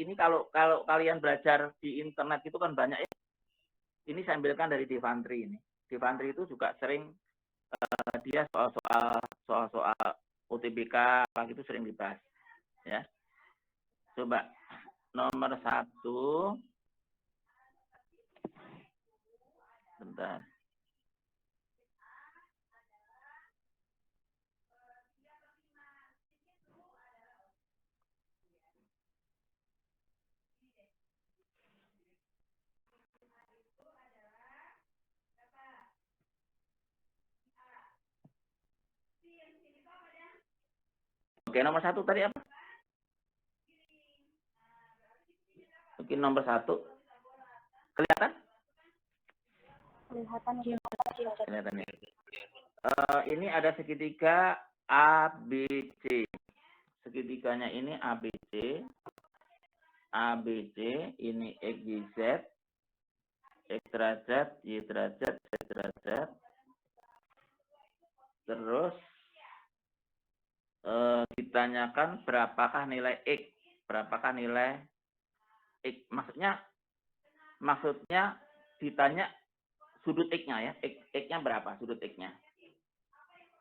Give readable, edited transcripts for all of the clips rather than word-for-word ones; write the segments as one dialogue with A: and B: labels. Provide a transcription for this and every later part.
A: ini kalau kalian belajar di internet itu kan banyak ya. Ini saya ambilkan dari Devantri ini. Devantri itu juga sering dia soal-soal UTBK apa gitu sering dibahas ya. Coba nomor 1. Bentar. Oke, nomor 1 tadi apa? Mungkin nomor 1. Kelihatan? Kelihatan ya. Ini ada segitiga ABC. Segitiganya ini ABC. ABC ini X, Y, Z. X derajat, Y derajat, Z derajat. Terus ditanyakan berapakah nilai X. Berapakah nilai X. Maksudnya ditanya sudut X-nya ya. X-nya berapa sudut X-nya.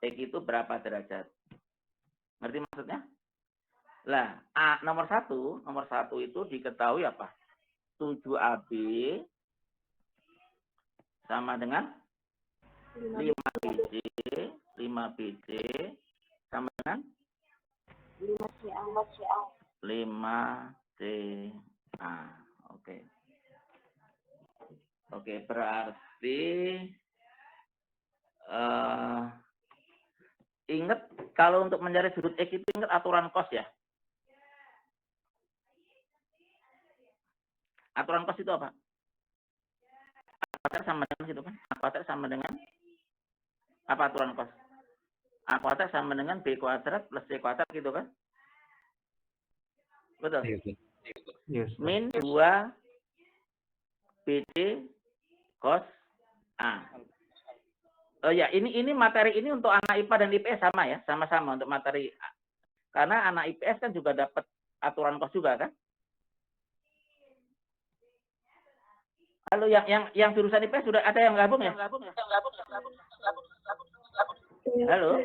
A: X itu berapa derajat. Ngerti maksudnya? Lah, nomor 1 itu diketahui apa? 7AB sama dengan 5BC, 5BC sama dengan 5CA. Oke. Oke, berarti ingat kalau untuk mencari sudut X itu ingat aturan cos ya. Aturan cos itu apa? A kuadrat sama dengan gitu kan? A kuadrat sama dengan apa aturan cos? A kuadrat sama dengan B kuadrat plus C kuadrat gitu kan? Betul? Yes. Min 2 BC cos A. Oh ya, ini materi ini untuk anak IPA dan IPS sama ya, sama-sama untuk materi. Karena anak IPS kan juga dapat aturan cos juga kan? Halo, yang jurusan IPS sudah ada yang gabung ya? Halo,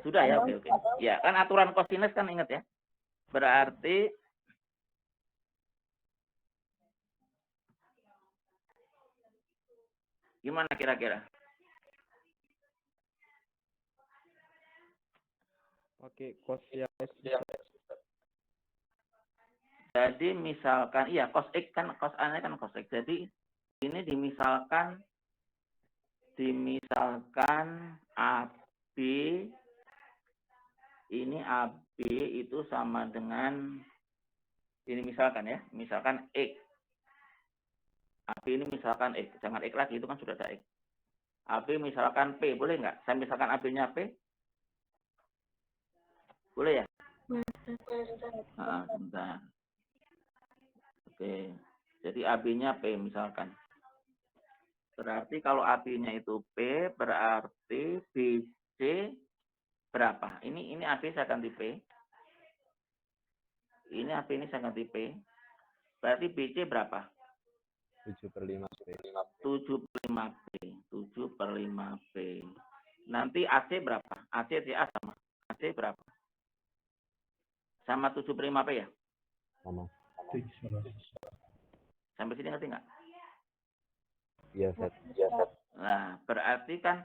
A: sudah ya, oke. Ya, kan aturan cosinus kan ingat ya. Berarti gimana kira-kira?
B: Oke, cos yang
A: Jadi misalkan iya cos X kan cos A-nya kan cos X. Jadi ini dimisalkan AB ini AB itu sama dengan ini misalkan ya, misalkan X. AB ini misalkan X, jangan X lagi itu kan sudah ada X. AB misalkan P, boleh nggak? Saya misalkan AB-nya P. Boleh ya? Bentar. Oke. Jadi AB-nya P misalkan. Berarti kalau AB-nya itu P, berarti BC berapa? Ini AB saya ganti P. Ini AB ini saya ganti P. Berarti BC berapa?
B: 7/5P.
A: 7/5P. 7/5P. Nanti AC berapa? AC CA sama. AC berapa? Sama 7/5P ya?
B: Sama.
A: Sampai sini ngerti nggak?
B: Iya, Set.
A: Nah, berarti kan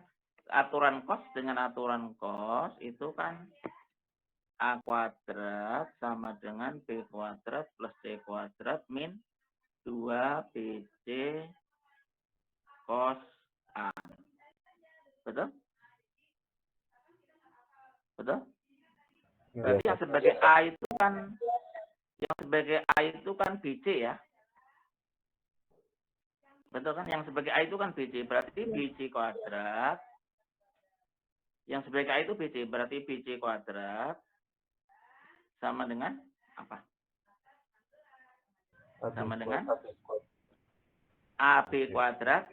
A: aturan cos dengan aturan cos itu kan A kuadrat sama dengan B kuadrat plus C kuadrat min 2BC cos A. Betul? Betul? Berarti yang sebagai A itu kan BC ya. Betul kan? Yang sebagai A itu kan BC. Berarti BC kuadrat. Yang sebagai A itu BC. Berarti BC kuadrat sama dengan apa? Sama dengan AB kuadrat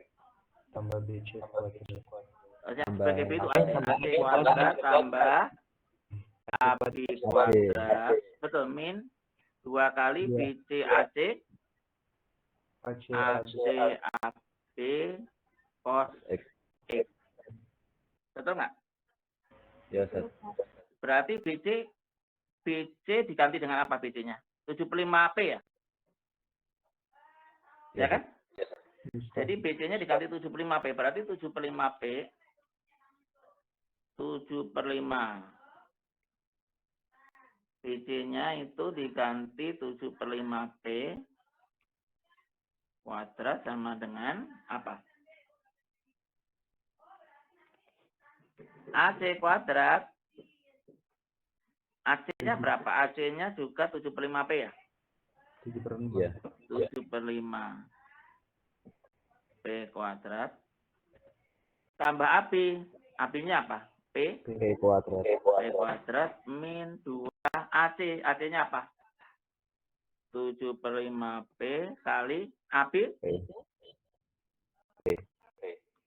B: tambah BC kuadrat.
A: Yang sebagai B itu AC kuadrat tambah AB kuadrat. Betul, min 2 kali
B: Iya.
A: BC AC
B: AC
A: AC AB cos
B: X.
A: X. Betul nggak?
B: Ya, Ustaz.
A: Berarti BC diganti dengan apa BC-nya? 75P ya? Ya kan? Jadi BC-nya diganti 75P. Berarti 7/5P 7/5. BC-nya itu diganti 7/5P kuadrat sama dengan apa? AC kuadrat. AC-nya berapa? AC-nya juga 7/5P ya?
B: 7/5. Iya.
A: 7/5 P kuadrat tambah AB. AB-nya apa? P
B: kuadrat.
A: P kuadrat min 2 AC. AC-nya apa? 7/5P kali AB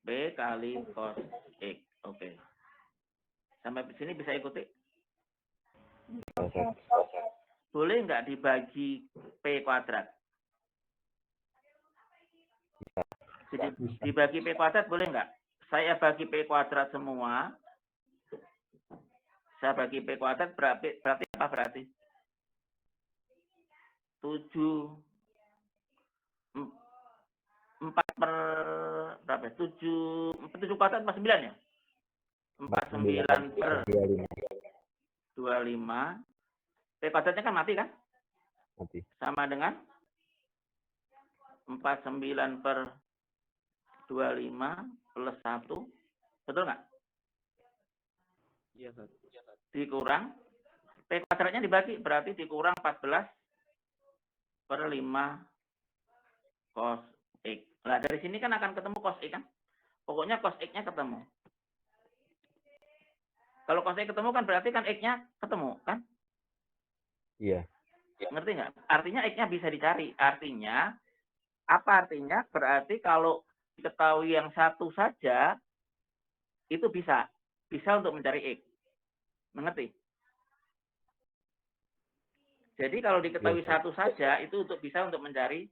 A: P kali cos X. Oke. Sampai di sini bisa ikuti? Boleh nggak dibagi P kuadrat? Jadi dibagi P kuadrat boleh nggak? Saya bagi P kuadrat semua. Saya bagi P kuadrat berarti apa berarti? 4 per berapa? 7 kuadrat 49 ya? 49 per 25. P kuadratnya kan mati kan?
B: Mati.
A: Sama dengan 49 per 25 plus 1. Betul nggak?
B: Iya, Ustaz.
A: Dikurang. P kuadratnya dibagi. Berarti dikurang 14 per 5 cos X. Nah, dari sini kan akan ketemu cos X kan? Pokoknya cos X-nya ketemu. Kalau cos X ketemu kan berarti kan X-nya ketemu kan?
B: Iya.
A: Ngerti nggak? Artinya X-nya bisa dicari. Artinya, apa artinya? Berarti kalau diketahui yang satu saja, itu bisa. Bisa untuk mencari X. Mengerti? Jadi kalau diketahui satu saja, itu bisa untuk mencari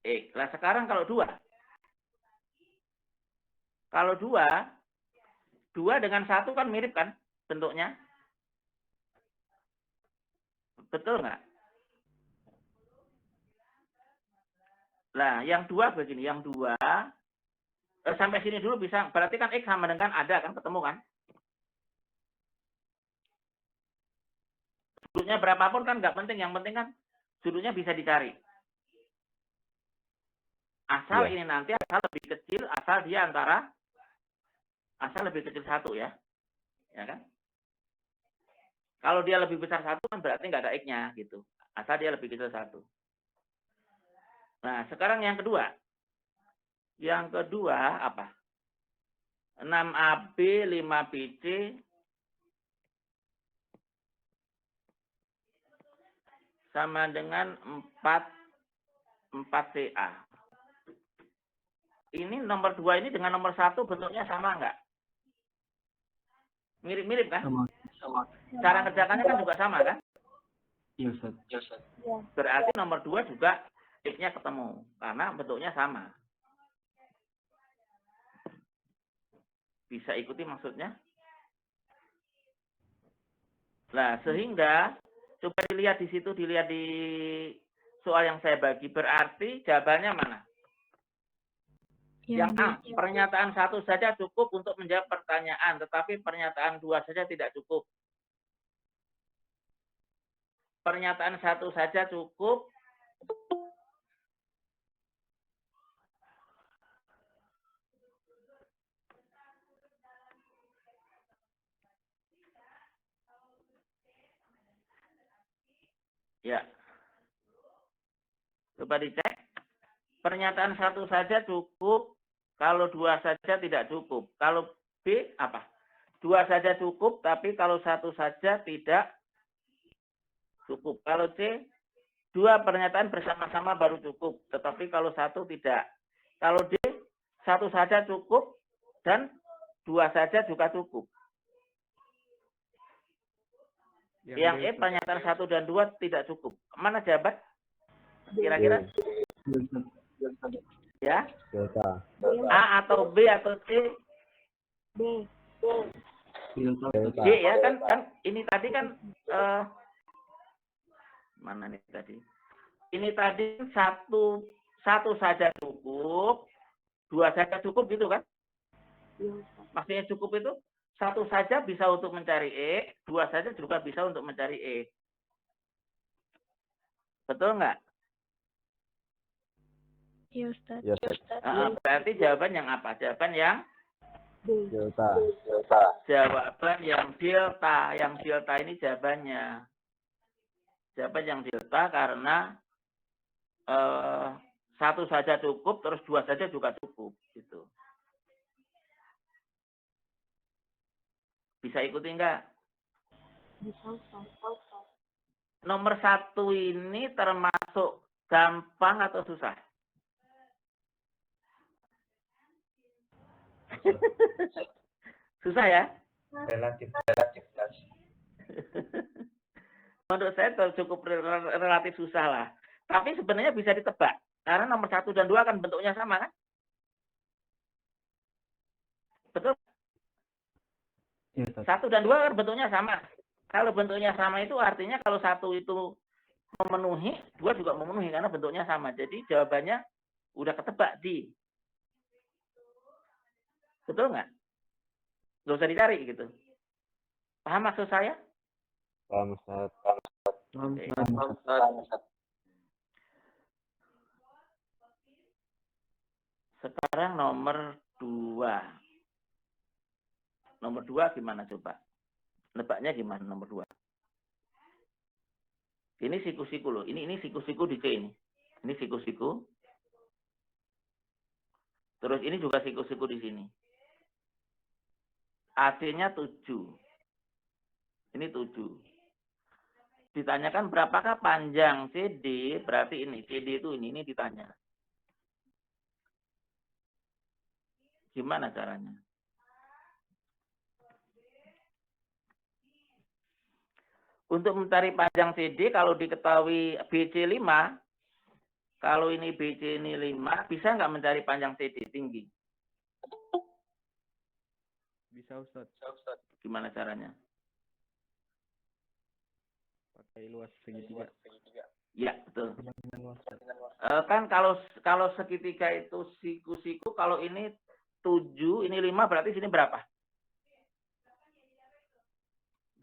A: X. Nah sekarang kalau 2. Kalau 2 dengan 1 kan mirip kan bentuknya? Betul nggak? Nah, yang 2 begini, yang 2 sampai sini dulu bisa, berarti kan X sama dengan ada kan, ketemu kan? Sudutnya berapapun kan nggak penting, yang penting kan sudutnya bisa dicari. Asal ini nanti asal lebih kecil, asal lebih kecil 1 ya. Ya kan? Kalau dia lebih besar 1 kan berarti nggak ada X-nya gitu. Asal dia lebih kecil 1. Nah, sekarang yang kedua. Yang kedua apa? 6AB 5BC sama dengan 4CA. Ini nomor 2 ini dengan nomor 1 bentuknya sama nggak? Mirip-mirip kan? Sama. Cara kerjakannya kan juga sama kan?
B: Iya, Ustaz.
A: Berarti nomor 2 juga X-nya ketemu. Karena bentuknya sama. Bisa ikuti maksudnya? Nah, sehingga coba dilihat di situ, dilihat di soal yang saya bagi. Berarti jawabannya mana? Yang A, pernyataan 1 saja cukup untuk menjawab pertanyaan, tetapi pernyataan 2 saja tidak cukup. Pernyataan 1 saja cukup. Ya. Coba dicek. Pernyataan 1 saja cukup, kalau 2 saja tidak cukup. Kalau B apa? 2 saja cukup, tapi kalau 1 saja tidak cukup. Kalau C, 2 pernyataan bersama-sama baru cukup, tetapi kalau 1 tidak. Kalau D, 1 saja cukup dan 2 saja juga cukup. Yang E pernyataan 1 dan 2 tidak cukup. Mana jawaban? Kira-kira? Ya?
B: Delta.
A: A atau B atau C?
C: B.
B: Delta.
A: D ya kan ini tadi kan mana nih tadi? Ini tadi satu saja cukup, 2 saja cukup gitu kan? Maksudnya cukup itu 1 saja bisa untuk mencari E, 2 saja juga bisa untuk mencari E. Betul nggak?
C: Iya, Ustaz.
B: Iya, Ustaz.
A: Berarti jawaban yang apa? Jawaban yang
B: Delta.
A: jawaban yang delta. Yang delta ini jawabannya. Jawaban yang delta karena 1 saja cukup, terus 2 saja juga cukup. Gitu. Bisa ikuti nggak?
C: Bisa, Ustaz.
A: Nomor 1 ini termasuk gampang atau susah? Susah ya?
B: Relatif.
A: Menurut saya cukup relatif susah lah. Tapi sebenarnya bisa ditebak. Karena nomor 1 dan 2 kan bentuknya sama kan? Betul?
B: Iya, Ustaz.
A: 1 dan 2 kan bentuknya sama. Kalau bentuknya sama itu artinya kalau 1 itu memenuhi, 2 juga memenuhi karena bentuknya sama. Jadi jawabannya udah ketebak di. Betul nggak? Nggak usah dicari gitu. Paham maksud saya?
B: Paham, Ustaz.
A: Oke. Sekarang nomor 2. Nomor 2 gimana coba? Nebaknya gimana nomor 2? Ini siku-siku loh. Ini siku-siku di C ini. Ini siku-siku. Terus ini juga siku-siku di sini. AC-nya 7. Ini 7. Ditanyakan berapakah panjang CD, berarti ini. CD itu ini ditanya. Gimana caranya? Untuk mencari panjang CD, kalau diketahui BC5, kalau ini BC ini 5, bisa nggak mencari panjang CD tinggi?
B: Bisa, Ustaz.
A: Gimana caranya?
B: Pakai luas segitiga.
A: Ya, betul.
B: Dengan luas.
A: Kan kalau segitiga itu siku-siku, kalau ini 7, ini 5, berarti sini berapa?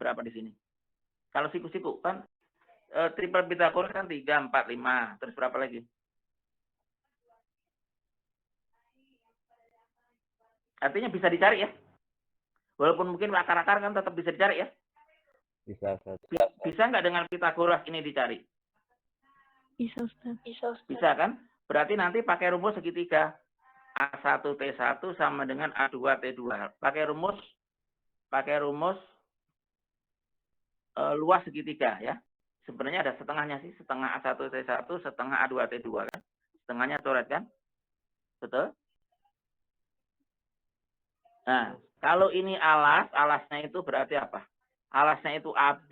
A: Berapa di sini? Kalau siku-siku kan triple Pythagoras kan 3, 4, 5. Terus berapa lagi? Artinya bisa dicari ya. Walaupun mungkin akar-akar kan tetap bisa dicari ya.
B: Bisa, Ustaz.
A: Bisa nggak dengan Pythagoras ini dicari?
C: Bisa, Ustaz.
A: Bisa kan? Berarti nanti pakai rumus segitiga. A1T1 sama dengan A2T2. Pakai rumus luas segitiga ya. Sebenarnya ada setengahnya sih, setengah A1T1, setengah A2T2 kan. Setengahnya coret kan? Betul? Nah, kalau ini alasnya itu berarti apa? Alasnya itu AB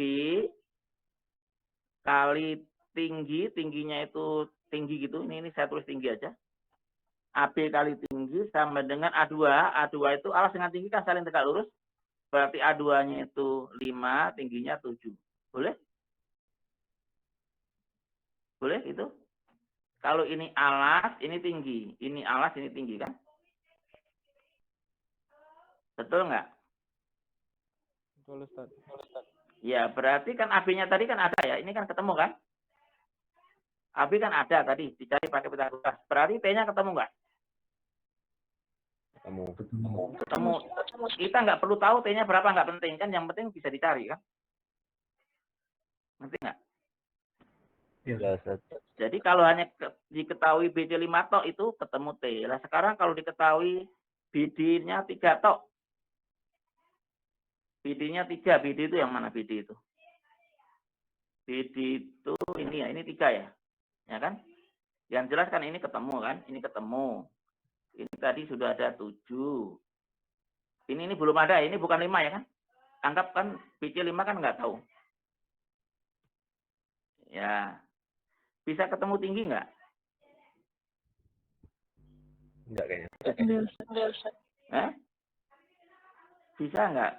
A: kali tingginya itu tinggi gitu. Ini saya tulis tinggi aja. AB kali tinggi sama dengan A2. A2 itu alas dengan tinggi kan saling tegak lurus. Berarti A2-nya itu 5, tingginya 7. Boleh? Boleh itu? Kalau ini alas, ini tinggi. Ini alas, ini tinggi kan? Betul nggak?
B: Betul, Ustaz.
A: Ya, berarti kan AB-nya tadi kan ada ya. Ini kan ketemu kan? AB kan ada tadi. Dicari pakai Pythagoras. Berarti T-nya ketemu nggak? Ketemu. Kita nggak perlu tahu T-nya berapa, nggak penting. Kan yang penting bisa dicari kan? Ngerti nggak?
B: Iya, Ustaz.
A: Jadi kalau hanya diketahui BD 5 tok itu ketemu T. Nah sekarang kalau diketahui BD-nya 3 tok. BD-nya 3. BD itu yang mana BD itu? BD itu ini ya, ini 3 ya. Ya kan? Yang jelas kan ini ketemu kan? Ini ketemu. Ini tadi sudah ada 7. Ini belum ada, ini bukan 5 ya kan? Anggap kan BC 5 kan nggak tahu. Ya. Bisa ketemu tinggi nggak?
B: Enggak kayaknya.
C: Enggak, Ustaz.
A: Bisa nggak?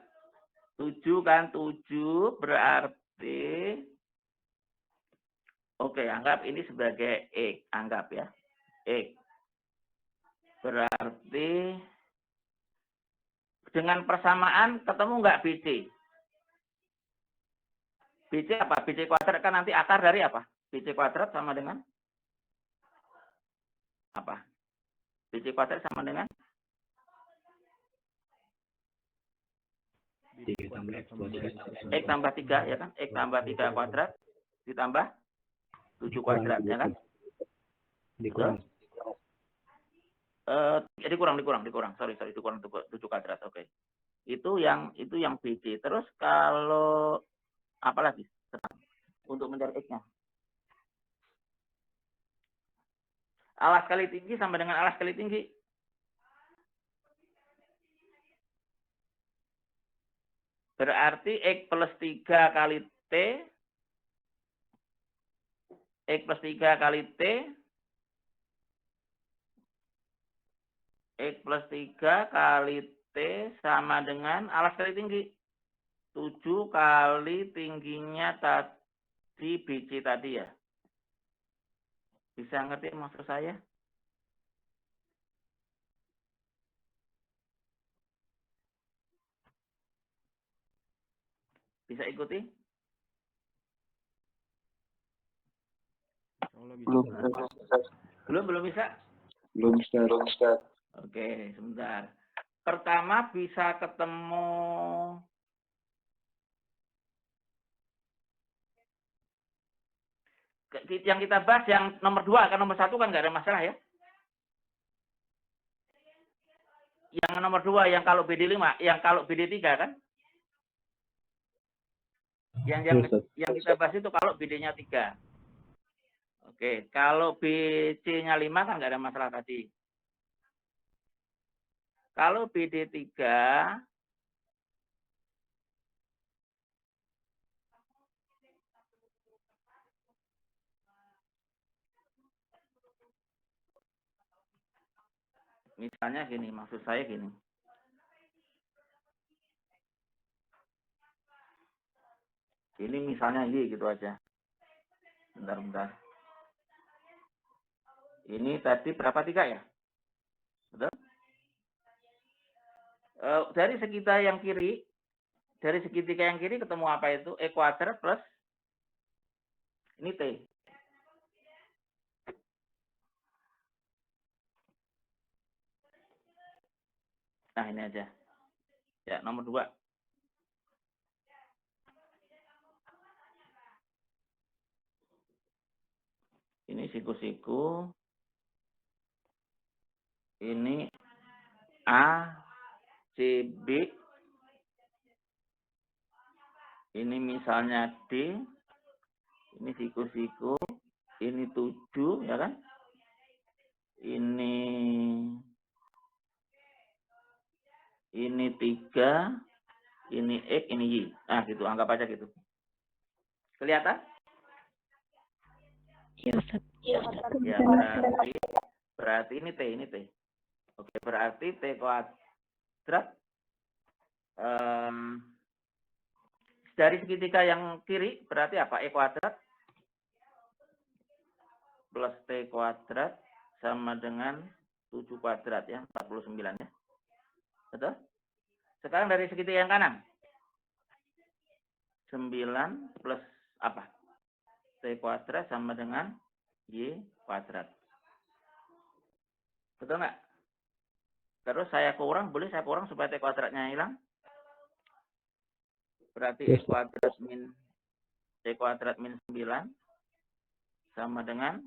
A: 7 kan? 7 berarti, oke, anggap ini sebagai X. Anggap ya. X. Berarti, dengan persamaan ketemu nggak BC? BC apa? BC kuadrat kan nanti akar dari apa? BC kuadrat sama dengan apa? BC kuadrat sama dengan X tambah 3, ya kan? X tambah 3 kuadrat ditambah 7 kuadrat, ya kan?
B: Dikurang.
A: Dikurang. Sorry, dikurang 7 kuadrat. Oke. Itu yang BC. Terus kalau apa lagi? Untuk mencari X-nya. Alas kali tinggi sama dengan alas kali tinggi. Berarti X plus 3 kali T. X plus 3 kali T. X plus 3 kali T sama dengan alas kali tinggi. 7 kali tingginya tadi BC tadi ya. Bisa ngerti maksud saya? Bisa ikuti? Belum bisa?
B: Belum, Ustaz.
A: Oke, sebentar. Pertama bisa ketemu yang kita bahas yang nomor 2 kan, nomor 1 kan nggak ada masalah ya. Yang nomor 2 yang kalau BD 5, yang kalau BD 3 kan? Yang kita bahas itu kalau BD-nya 3. Oke, kalau BC-nya 5 kan nggak ada masalah tadi. Kalau BD 3, misalnya gini, maksud saya gini. Ini misalnya Y gitu aja. Bentar. Ini tadi berapa 3 ya? Betul? Dari segitiga yang kiri, ketemu apa itu? E kuadrat plus ini T. Nah, ini aja. Ya, nomor 2. Ini siku-siku. Ini A, C, B. Ini misalnya D. Ini siku-siku. Ini 7, ya kan? Ini 3. Ini X, ini Y. Nah, gitu. Anggap aja gitu. Kelihatan?
C: Iya, Ustaz.
A: Ya, berarti ini T. Oke, berarti T kuadrat dari segitiga yang kiri berarti apa? E kuadrat plus T kuadrat sama dengan 7 kuadrat ya, 49 ya. Betul? Sekarang dari segitiga yang kanan. 9 plus apa? T kuadrat sama dengan Y kuadrat. Betul nggak? Terus saya kurang supaya T kuadratnya hilang. Berarti E kuadrat min T kuadrat min 9 sama dengan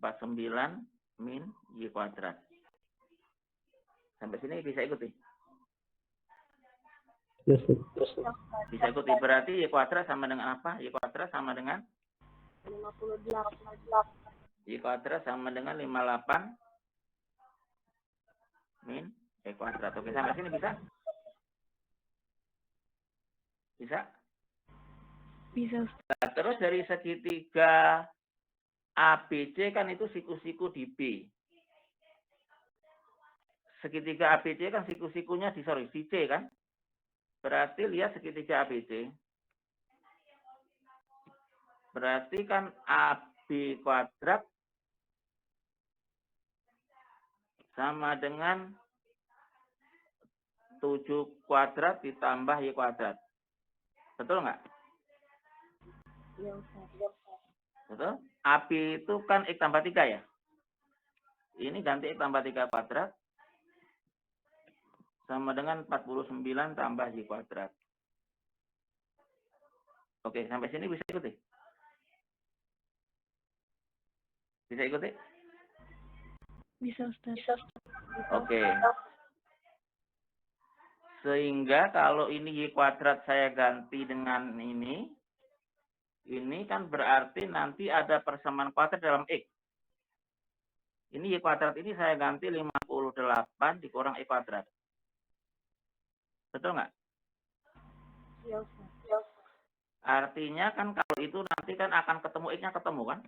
A: 49 min Y kuadrat. Sampai sini bisa ikuti? Bisa ikuti. Berarti Y kuadrat sama dengan apa? Y kuadrat sama dengan
C: 58.
A: Y kuadrat sama dengan 58 min Y kuadrat. Oke, sampai sini bisa? Bisa?
C: Bisa, Ustaz.
A: Nah, terus dari segitiga ABC kan itu siku-siku di B. Segitiga ABC kan siku-sikunya di C kan? Berarti lihat segitiga ABC. Berarti kan AB kuadrat sama dengan 7 kuadrat ditambah Y kuadrat. Betul nggak?
C: Iya, Ustaz.
A: Betul? AB itu kan X tambah 3 ya? Ini ganti X tambah 3 kuadrat sama dengan 49 tambah Y kuadrat. Oke, sampai sini bisa ikuti? Bisa ikuti?
C: Bisa, Ustaz.
A: Oke. Sehingga kalau ini Y kuadrat saya ganti dengan ini kan berarti nanti ada persamaan kuadrat dalam X. Ini Y kuadrat ini saya ganti 58 dikurang Y kuadrat. Betul nggak?
C: Iya, Ustaz.
A: Artinya kan kalau itu nanti kan akan ketemu X-nya ketemu kan?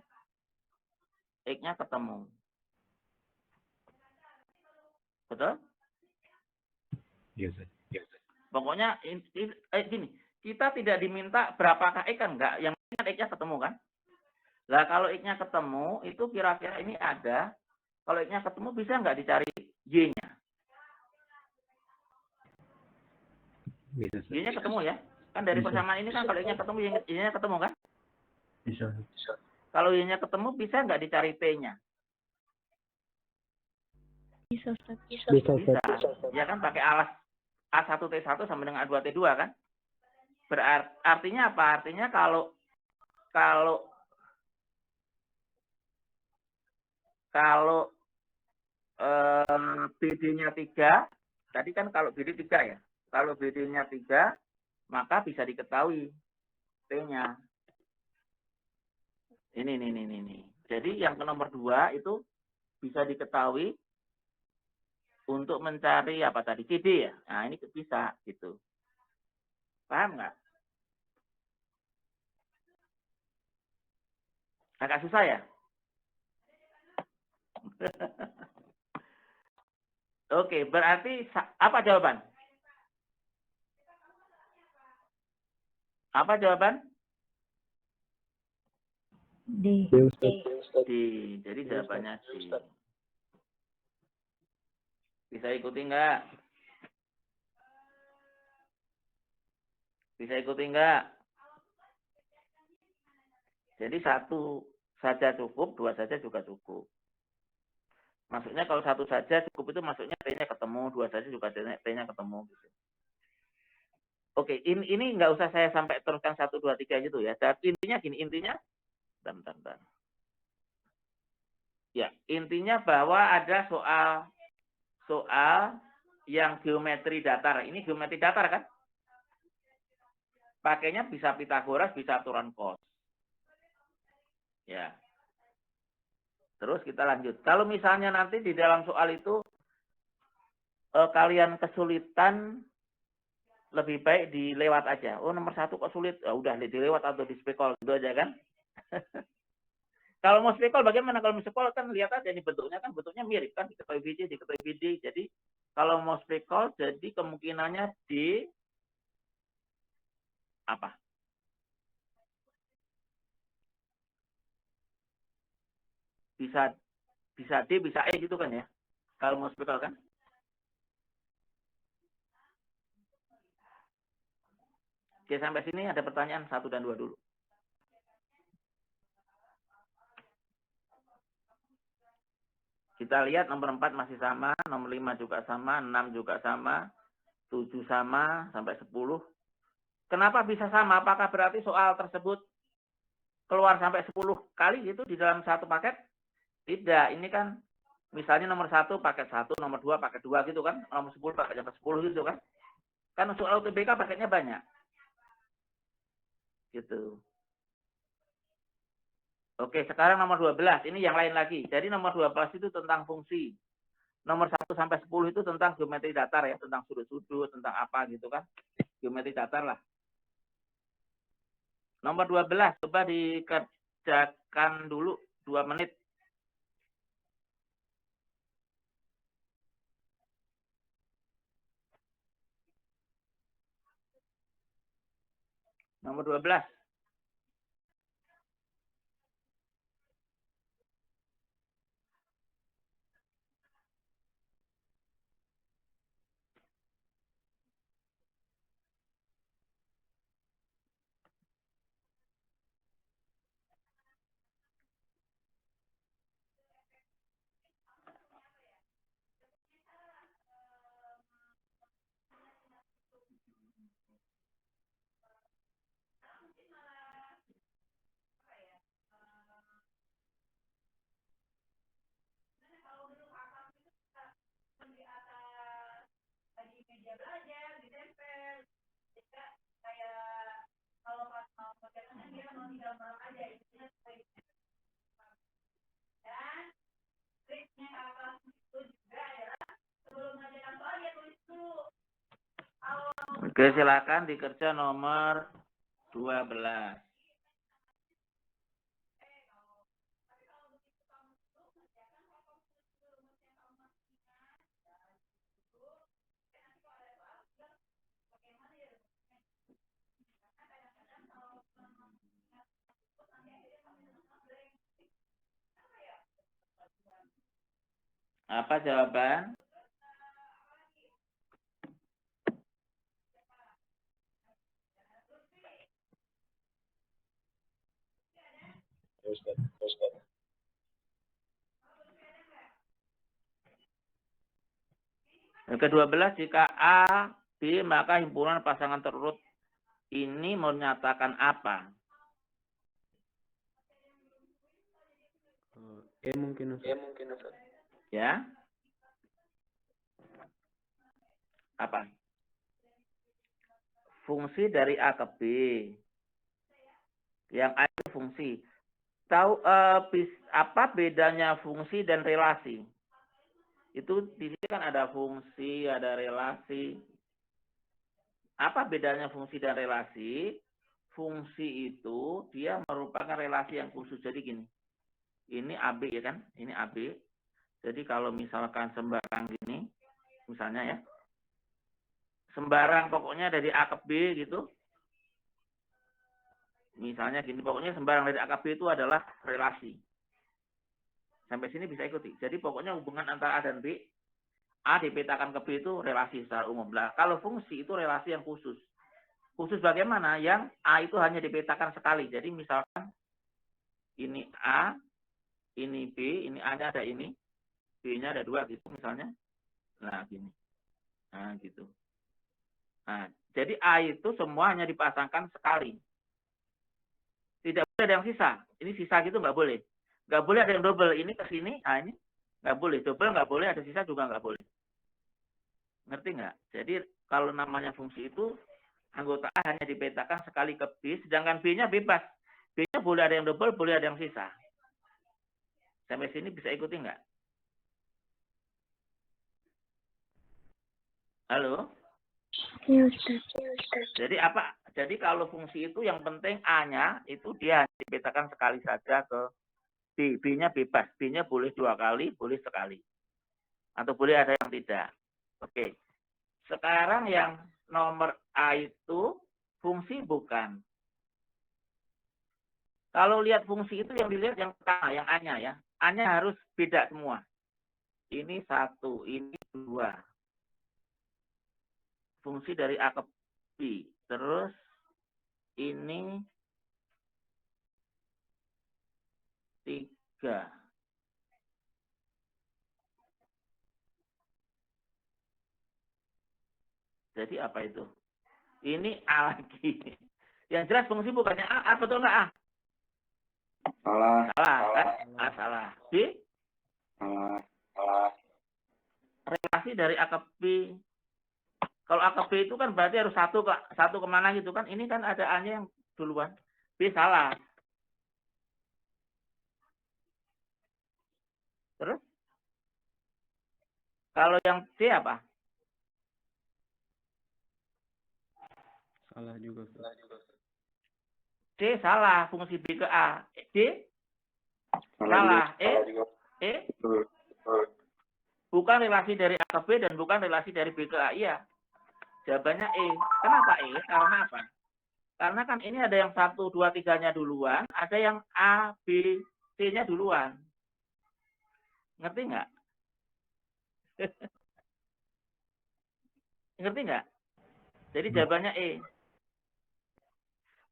A: X-nya ketemu. Betul?
B: Iya, Ustaz.
A: Pokoknya gini, kita tidak diminta berapakah X kan enggak, yang penting X-nya ketemu kan? Lah kalau X-nya ketemu, itu kira-kira ini ada, kalau X-nya ketemu bisa nggak dicari Y-nya?
B: Bisa, Ustaz.
A: Y-nya ketemu ya? Kan dari
B: Bisa.
A: persamaan ini kan kalau Y-nya ketemu, Y-nya ketemu kan?
B: Bisa.
A: Kalau Y-nya ketemu, bisa nggak dicari T-nya?
C: Bisa, Ustaz.
B: Bisa,
A: Bisa. Ya kan pakai alas A1T1 sama dengan A2T2 kan? Artinya apa? Artinya kalau BD-nya 3, tadi kan kalau BD 3 ya. Kalau BD-nya 3, maka bisa diketahui T-nya. Ini. Jadi yang ke nomor 2 itu bisa diketahui untuk mencari apa tadi? CD ya. Nah, ini bisa gitu. Paham nggak? Agak susah ya? Oke, berarti apa jawaban? Apa jawaban?
C: D.
A: D. Jadi jawabannya D. Bisa ikuti nggak? Bisa ikuti nggak? Jadi 1 saja cukup, 2 saja juga cukup. Maksudnya kalau 1 saja cukup itu maksudnya T-nya ketemu, 2 saja juga T-nya ketemu. Gitu. Oke, ini nggak usah saya sampai teruskan 1, 2, 3 gitu ya. Tapi intinya gini, bentar. Ya, intinya bahwa ada soal yang geometri datar. Ini geometri datar kan? Pakainya bisa Pitagoras, bisa aturan cos. Ya. Terus kita lanjut. Kalau misalnya nanti di dalam soal itu kalian kesulitan, lebih baik dilewat aja. Oh, nomor 1 kok sulit? Udah dilewat atau di spekol gitu aja kan? Kalau mau spekol bagaimana? Kalau mau spekol kan lihat aja ini bentuknya mirip kan, diketahui BD. Jadi kalau mau spekol jadi kemungkinannya di apa? Bisa D, bisa E gitu kan ya. Kalau mau spekol kan. Oke, sampai sini ada pertanyaan 1 dan 2 dulu. Kita lihat nomor 4 masih sama, nomor 5 juga sama, 6 juga sama, 7 sama, sampai 10. Kenapa bisa sama? Apakah berarti soal tersebut keluar sampai 10 kali gitu di dalam satu paket? Tidak, ini kan misalnya nomor 1 paket 1, nomor 2 paket 2 gitu kan, nomor 10 paket 10 gitu kan. Kan soal UTBK paketnya banyak. Gitu. Oke, sekarang nomor 12, ini yang lain lagi. Jadi nomor 12 itu tentang fungsi. Nomor 1 sampai 10 itu tentang geometri datar ya, tentang sudut-sudut, tentang apa gitu kan. Geometri datar lah. Nomor 12, coba dikerjakan dulu 2 menit. Nomor 12. Oke, silakan dikerja nomor 12. Apa jawaban? Yang ke-12, jika A, B, maka himpunan pasangan terurut ini menyatakan apa?
B: Mungkin Ustaz.
A: Ya? Apa? Fungsi dari A ke B. Yang A itu fungsi. Tahu apa bedanya fungsi dan relasi? Itu di sini kan ada fungsi, ada relasi. Apa bedanya fungsi dan relasi? Fungsi itu dia merupakan relasi yang khusus. Jadi gini, ini AB ya kan? Ini AB. Jadi kalau misalkan sembarang gini, misalnya ya, sembarang pokoknya dari A ke B gitu. Misalnya gini, pokoknya sembarang dari A ke B itu adalah relasi. Sampai sini bisa ikuti. Jadi pokoknya hubungan antara A dan B, A dipetakan ke B itu relasi secara umum. Nah, kalau fungsi itu relasi yang khusus. Khusus bagaimana? Yang A itu hanya dipetakan sekali. Jadi misalkan ini A, ini B, ini A-nya ada ini, B-nya ada 2 gitu misalnya. Nah, gini. Nah, gitu. Nah, jadi A itu semua hanya dipasangkan sekali. Tidak boleh ada yang sisa. Ini sisa gitu nggak boleh. Nggak boleh ada yang double. Ini ke sini, nah ini nggak boleh. Double nggak boleh, ada sisa juga nggak boleh. Ngerti nggak? Jadi kalau namanya fungsi itu, anggota A hanya dipetakan sekali ke B, sedangkan B-nya bebas. B-nya boleh ada yang double, boleh ada yang sisa. Sampai sini bisa ikuti nggak? Halo?
C: Iya, Ustaz.
A: Jadi apa? Jadi kalau fungsi itu yang penting A-nya itu dia dipetakan sekali saja ke B. B-nya bebas. B-nya boleh 2 kali, boleh sekali. Atau boleh ada yang tidak. Oke. Sekarang yang nomor A itu fungsi bukan. Kalau lihat fungsi itu yang dilihat yang pertama, yang A-nya ya. A-nya harus beda semua. Ini 1, ini 2. Fungsi dari A ke B. Terus ini 3. Jadi apa itu? Ini A lagi. Yang jelas fungsi bukannya A betul nggak A?
B: Salah.
A: Salah, kan? A salah. B,
B: Salah.
A: relasi dari A ke B. Kalau A ke B itu kan berarti harus satu kemana gitu kan? Ini kan ada A-nya yang duluan. B salah. Terus kalau yang C apa?
B: Salah juga.
A: C salah, fungsi B ke A. D
B: Salah
A: salah.
B: juga.
A: E
B: Betul.
A: bukan relasi dari A ke B dan bukan relasi dari B ke A. Iya. Jawabannya E. Kenapa E? Karena apa? Karena kan ini ada yang 1, 2, 3-nya duluan, ada yang A, B, C-nya duluan. Ngerti nggak? Ngerti nggak? Jadi jawabannya E.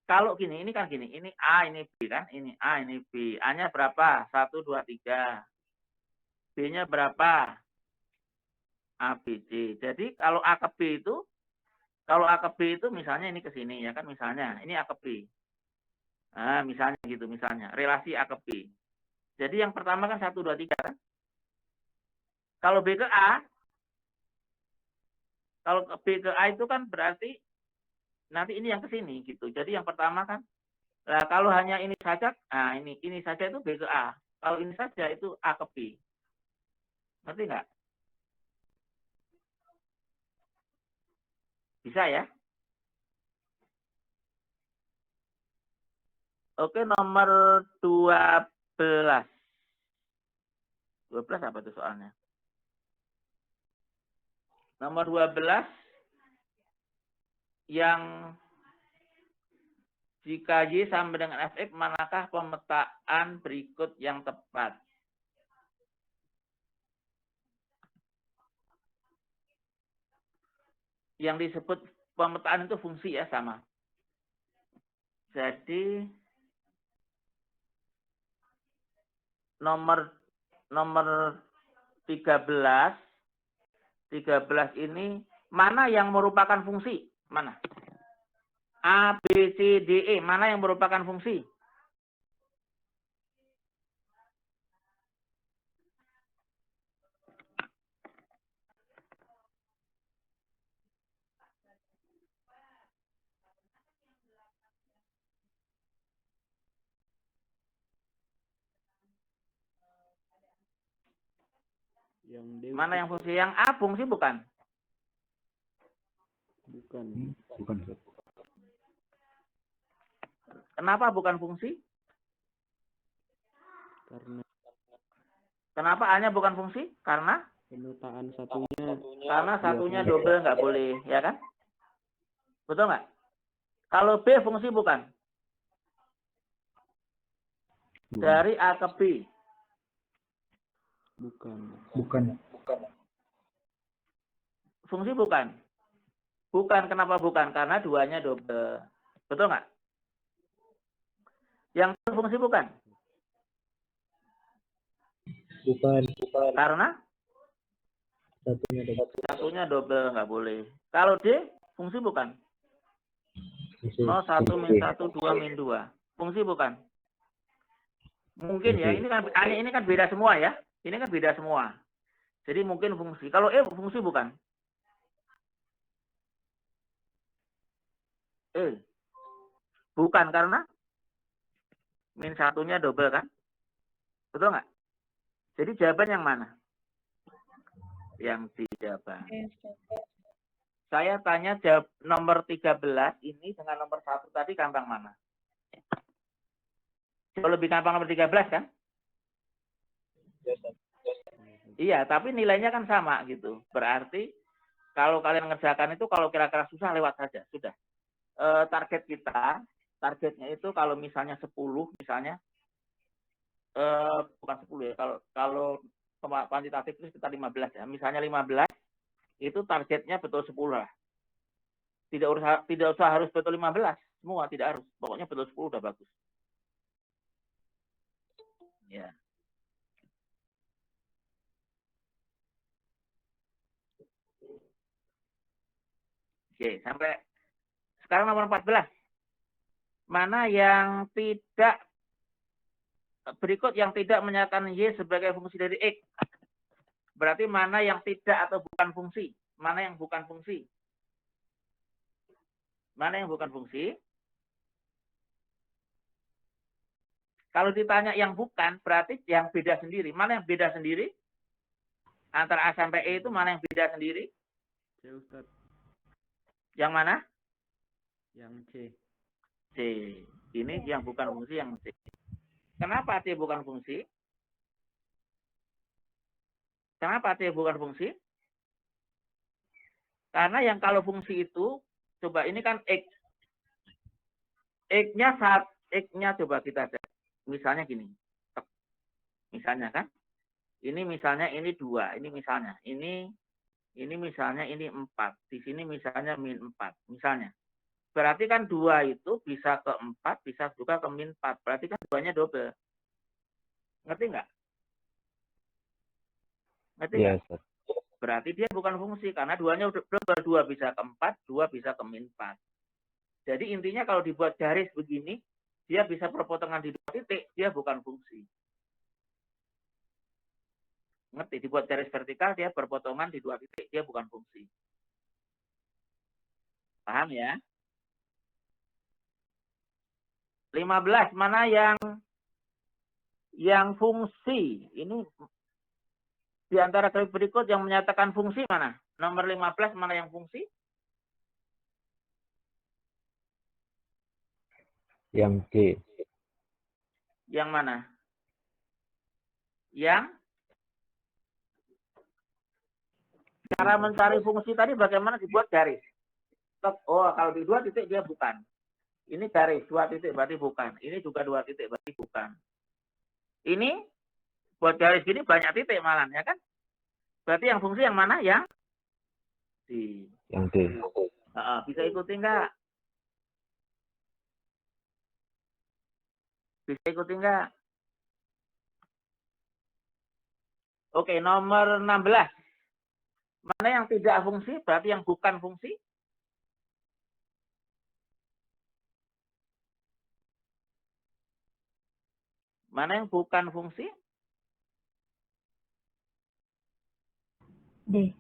A: Kalau gini, ini kan gini, ini A, ini B kan, ini A, ini B. A-nya berapa? 1, 2, 3. B-nya berapa? A, B, C. Jadi kalau A ke B itu, misalnya ini ke sini ya kan, misalnya ini A ke B. Nah, misalnya gitu, misalnya relasi A ke B. Jadi yang pertama kan 1, 2, 3 kan. Kalau B ke A, kalau B ke A itu kan berarti nanti ini yang ke sini gitu. Jadi yang pertama kan, nah kalau hanya ini saja, nah ini saja itu B ke A. Kalau ini saja itu A ke B. Ngerti nggak? Bisa ya? Oke, nomor 12. 12 apa tuh soalnya? Nomor 12 yang jika Y sama dengan Fx, manakah pemetaan berikut yang tepat? Yang disebut pemetaan itu fungsi ya, sama. Jadi nomor 13 ini mana yang merupakan fungsi? Mana? A, B, C, D, E. Mana yang merupakan fungsi? Mana yang fungsi? Yang A fungsi bukan?
D: Bukan.
A: Kenapa bukan fungsi? Kenapa A-nya bukan fungsi? Karena satunya double nggak boleh, ya kan? Betul nggak? Kalau B fungsi bukan? Dari A ke B.
D: Bukan.
A: Fungsi bukan? Bukan. Kenapa bukan? Karena duanya double. Betul nggak? Yang fungsi bukan?
D: Bukan.
A: Karena satunya double nggak boleh. Kalau D fungsi bukan? 0, 1, min 1, 2, min 2. Fungsi bukan? Mungkin ya, ini kan beda semua ya. Ini kan beda semua. Jadi mungkin fungsi. Kalau E fungsi bukan? E. Bukan karena min satunya double kan? Betul nggak? Jadi jawaban yang mana? Yang tidak baik. Saya tanya jawab nomor 13 ini dengan nomor 1 tadi gampang mana? Jauh lebih gampang nomor 13 kan? Iya, tapi nilainya kan sama gitu. Berarti kalau kalian ngerjakan itu kalau kira-kira susah lewat saja, sudah. Targetnya itu kalau misalnya 10 misalnya bukan 10 ya. Kalau kuantitatif itu sekitar 15 ya. Misalnya 15 itu targetnya betul 10 lah. Tidak usah harus betul 15, semua tidak harus. Pokoknya betul 10 udah bagus. Ya. Oke, sampai sekarang nomor 14. Mana yang tidak berikut yang tidak menyatakan Y sebagai fungsi dari X? Berarti mana yang tidak atau bukan fungsi? Mana yang bukan fungsi? Mana yang bukan fungsi? Kalau ditanya yang bukan, berarti yang beda sendiri. Mana yang beda sendiri? Antara A sampai E itu mana yang beda sendiri?
E: C, Ustaz.
A: Yang mana?
E: Yang C.
A: C. Ini yang bukan fungsi yang C. Kenapa C bukan fungsi? Kenapa C bukan fungsi? Karena yang kalau fungsi itu, coba ini kan X. X-nya coba kita cek. Misalnya gini. Misalnya kan. Ini misalnya ini 2. Ini misalnya. Ini misalnya ini 4. Di sini misalnya min 4. Misalnya. Berarti kan 2 itu bisa ke 4, bisa juga ke min 4. Berarti kan 2-nya double. Ngerti nggak? Ngerti nggak?
D: Yes.
A: Berarti dia bukan fungsi. Karena 2-nya double. 2 bisa ke 4, 2 bisa ke min 4. Jadi intinya kalau dibuat garis begini, dia bisa perpotongan di 2 titik, dia bukan fungsi. Ngerti? Dibuat garis vertikal, dia berpotongan di 2 titik, dia bukan fungsi. Paham ya? 15, mana yang fungsi? Ini di antara klik berikut yang menyatakan fungsi mana? Nomor 15 mana yang fungsi?
D: Yang D.
A: Yang mana? Yang cara mencari fungsi tadi bagaimana dibuat garis? Oh, kalau di 2 titik dia bukan. Ini garis 2 titik berarti bukan. Ini juga 2 titik berarti bukan. Ini buat garis gini banyak titik malah, ya kan? Berarti yang fungsi yang mana? Yang D.
D: Yang D.
A: Bisa ikuti nggak? Bisa ikuti nggak? Oke, nomor 16. Mana yang tidak fungsi? Berarti yang bukan fungsi? Mana yang bukan fungsi?
C: D.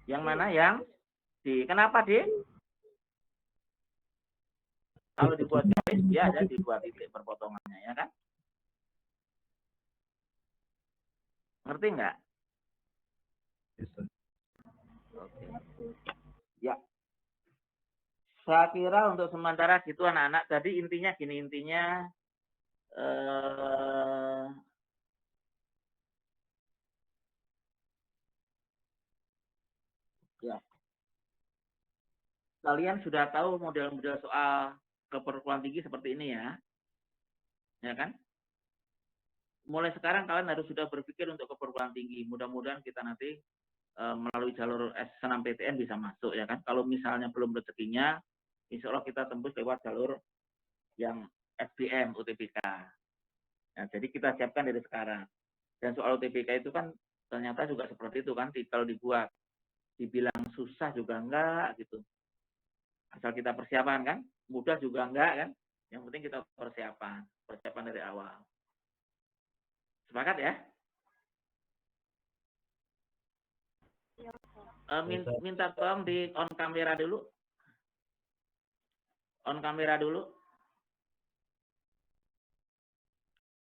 A: Yang mana yang D? Kenapa D? Kalau dibuat garis, dia ada di 2 titik perpotongannya, ya kan? Ngerti nggak? Oke. Ya. Saya kira untuk sementara gitu anak-anak. Tadi intinya gini, ya. Kalian sudah tahu model-model soal keperluan tinggi seperti ini ya. Ya kan? Mulai sekarang kalian harus sudah berpikir untuk keperluan tinggi. Mudah-mudahan kita nanti melalui jalur SNMPTN bisa masuk ya kan. Kalau misalnya belum rezekinya, insya Allah kita tembus lewat jalur yang SBM UTBK. Nah, jadi kita siapkan dari sekarang. Dan soal UTBK itu kan ternyata juga seperti itu kan. Kalau dibuat, dibilang susah juga enggak gitu. Asal kita persiapan kan, mudah juga enggak kan. Yang penting kita persiapan dari awal. Sepakat ya? Minta tolong di on kamera dulu. On kamera dulu.